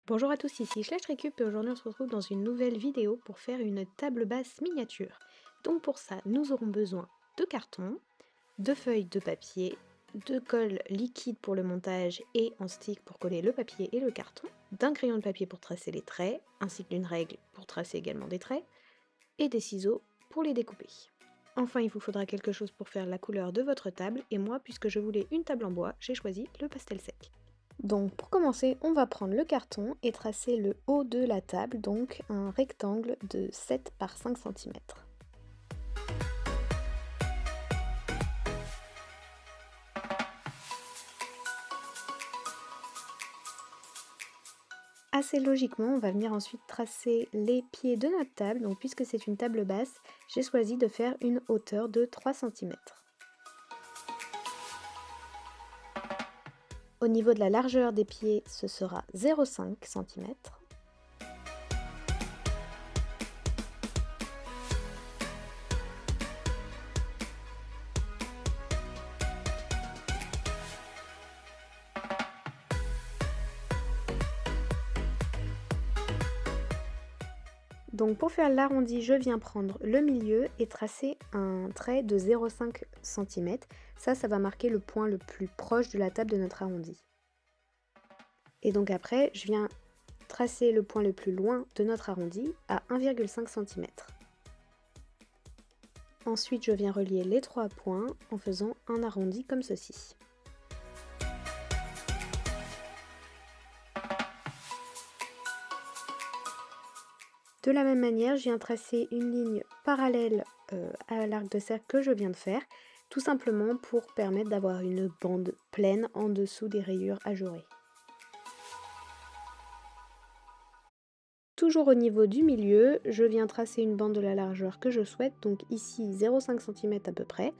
Bonjour à tous, ici Slash Récup et aujourd'hui on se retrouve dans une nouvelle vidéo pour faire une table basse miniature. Donc pour ça, nous aurons besoin de carton, de feuilles de papier, de colle liquide pour le montage et en stick pour coller le papier et le carton, d'un crayon de papier pour tracer les traits, ainsi que d'une règle pour tracer également des traits, et des ciseaux pour les découper. Enfin, il vous faudra quelque chose pour faire la couleur de votre table et moi, puisque je voulais une table en bois, j'ai choisi le pastel sec. Donc pour commencer, on va prendre le carton et tracer le haut de la table, donc un rectangle de 7 par 5 cm. Assez logiquement, on va venir ensuite tracer les pieds de notre table, donc puisque c'est une table basse, j'ai choisi de faire une hauteur de 3 cm. Au niveau de la largeur des pieds, ce sera 0,5 cm. Donc pour faire l'arrondi, je viens prendre le milieu et tracer un trait de 0,5 cm. Ça va marquer le point le plus proche de la table de notre arrondi. Et donc après, je viens tracer le point le plus loin de notre arrondi à 1,5 cm. Ensuite, je viens relier les trois points en faisant un arrondi comme ceci. De la même manière, je viens tracer une ligne parallèle à l'arc de cercle que je viens de faire, tout simplement pour permettre d'avoir une bande pleine en dessous des rayures ajourées. Toujours au niveau du milieu, je viens tracer une bande de la largeur que je souhaite, donc ici 0,5 cm à peu près,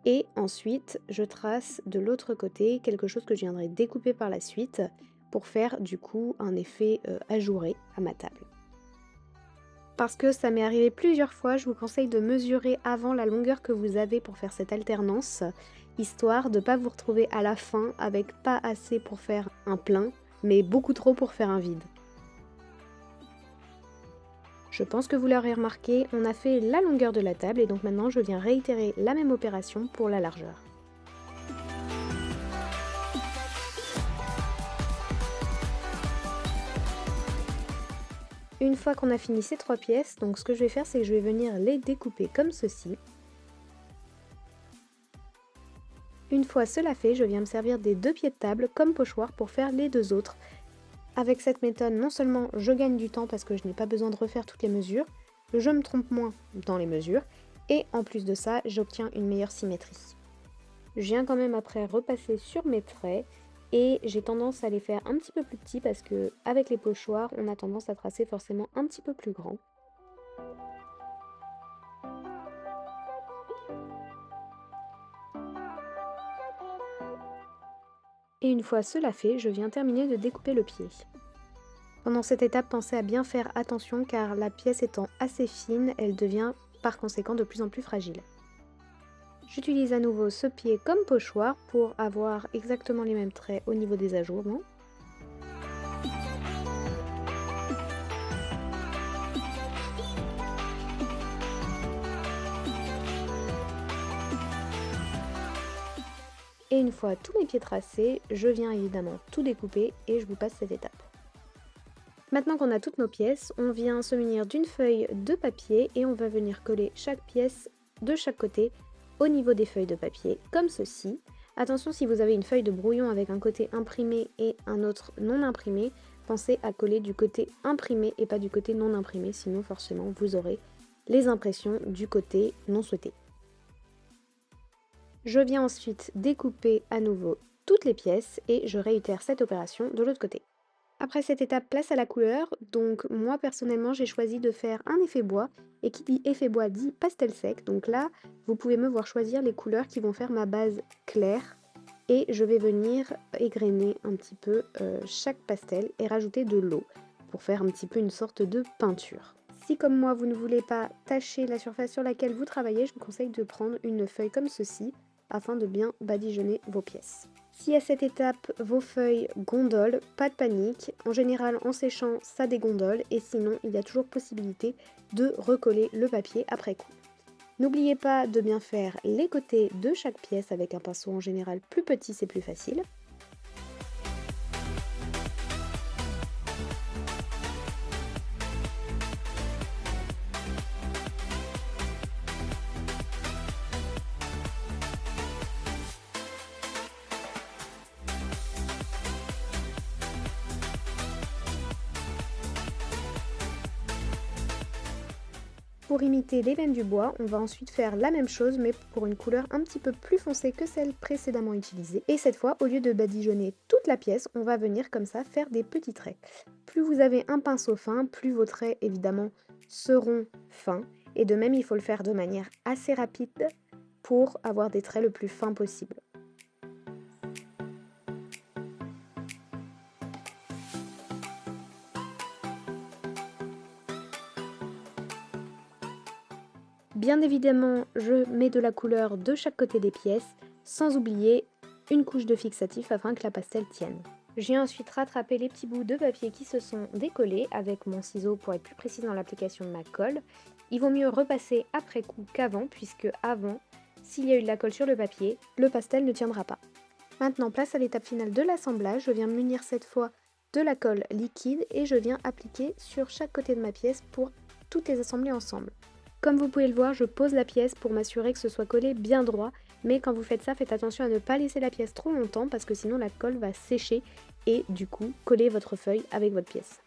et ensuite je trace de l'autre côté quelque chose que je viendrai découper par la suite pour faire du coup un effet ajouré à ma table. Parce que ça m'est arrivé plusieurs fois, je vous conseille de mesurer avant la longueur que vous avez pour faire cette alternance, histoire de ne pas vous retrouver à la fin avec pas assez pour faire un plein, mais beaucoup trop pour faire un vide. Je pense que vous l'aurez remarqué, on a fait la longueur de la table et donc maintenant je viens réitérer la même opération pour la largeur. Une fois qu'on a fini ces trois pièces, donc ce que je vais faire, c'est que je vais venir les découper comme ceci. Une fois cela fait, je viens me servir des deux pieds de table comme pochoir pour faire les deux autres. Avec cette méthode, non seulement je gagne du temps parce que je n'ai pas besoin de refaire toutes les mesures, je me trompe moins dans les mesures, et en plus de ça, j'obtiens une meilleure symétrie. Je viens quand même après repasser sur mes traits, et j'ai tendance à les faire un petit peu plus petits parce que avec les pochoirs, on a tendance à tracer forcément un petit peu plus grand. Et une fois cela fait, je viens terminer de découper le pied. Pendant cette étape, pensez à bien faire attention car la pièce étant assez fine, elle devient par conséquent de plus en plus fragile. J'utilise à nouveau ce pied comme pochoir pour avoir exactement les mêmes traits au niveau des ajourements. Et une fois tous mes pieds tracés, je viens évidemment tout découper et je vous passe cette étape. Maintenant qu'on a toutes nos pièces, on vient se munir d'une feuille de papier et on va venir coller chaque pièce de chaque côté au niveau des feuilles de papier, comme ceci. Attention, si vous avez une feuille de brouillon avec un côté imprimé et un autre non imprimé, pensez à coller du côté imprimé et pas du côté non imprimé, sinon forcément vous aurez les impressions du côté non souhaité. Je viens ensuite découper à nouveau toutes les pièces et je réitère cette opération de l'autre côté. Après cette étape, place à la couleur. Donc moi personnellement j'ai choisi de faire un effet bois, et qui dit effet bois dit pastel sec. Donc là vous pouvez me voir choisir les couleurs qui vont faire ma base claire, et je vais venir égrener un petit peu chaque pastel et rajouter de l'eau pour faire un petit peu une sorte de peinture. Si comme moi vous ne voulez pas tacher la surface sur laquelle vous travaillez, je vous conseille de prendre une feuille comme ceci afin de bien badigeonner vos pièces. Si à cette étape vos feuilles gondolent, pas de panique, en général en séchant ça dégondole et sinon il y a toujours possibilité de recoller le papier après coup. N'oubliez pas de bien faire les côtés de chaque pièce avec un pinceau en général plus petit, c'est plus facile. Pour imiter l'ébène du bois, on va ensuite faire la même chose mais pour une couleur un petit peu plus foncée que celle précédemment utilisée. Et cette fois, au lieu de badigeonner toute la pièce, on va venir comme ça faire des petits traits. Plus vous avez un pinceau fin, plus vos traits évidemment seront fins. Et de même, il faut le faire de manière assez rapide pour avoir des traits le plus fins possible. Bien évidemment, je mets de la couleur de chaque côté des pièces, sans oublier une couche de fixatif afin que la pastel tienne. J'ai ensuite rattrapé les petits bouts de papier qui se sont décollés avec mon ciseau pour être plus précise dans l'application de ma colle. Il vaut mieux repasser après coup qu'avant, puisque avant, s'il y a eu de la colle sur le papier, le pastel ne tiendra pas. Maintenant, place à l'étape finale de l'assemblage. Je viens munir cette fois de la colle liquide et je viens appliquer sur chaque côté de ma pièce pour toutes les assembler ensemble. Comme vous pouvez le voir, je pose la pièce pour m'assurer que ce soit collé bien droit, mais quand vous faites ça, faites attention à ne pas laisser la pièce trop longtemps parce que sinon la colle va sécher et du coup coller votre feuille avec votre pièce.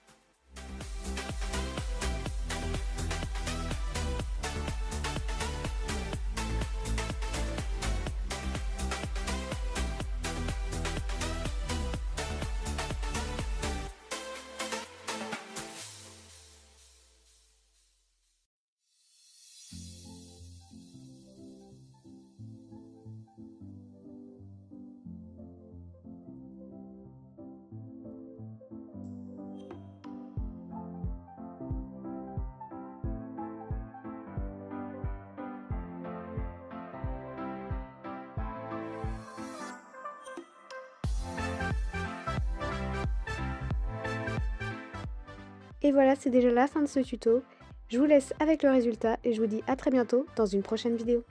Et voilà, c'est déjà la fin de ce tuto. Je vous laisse avec le résultat et je vous dis à très bientôt dans une prochaine vidéo.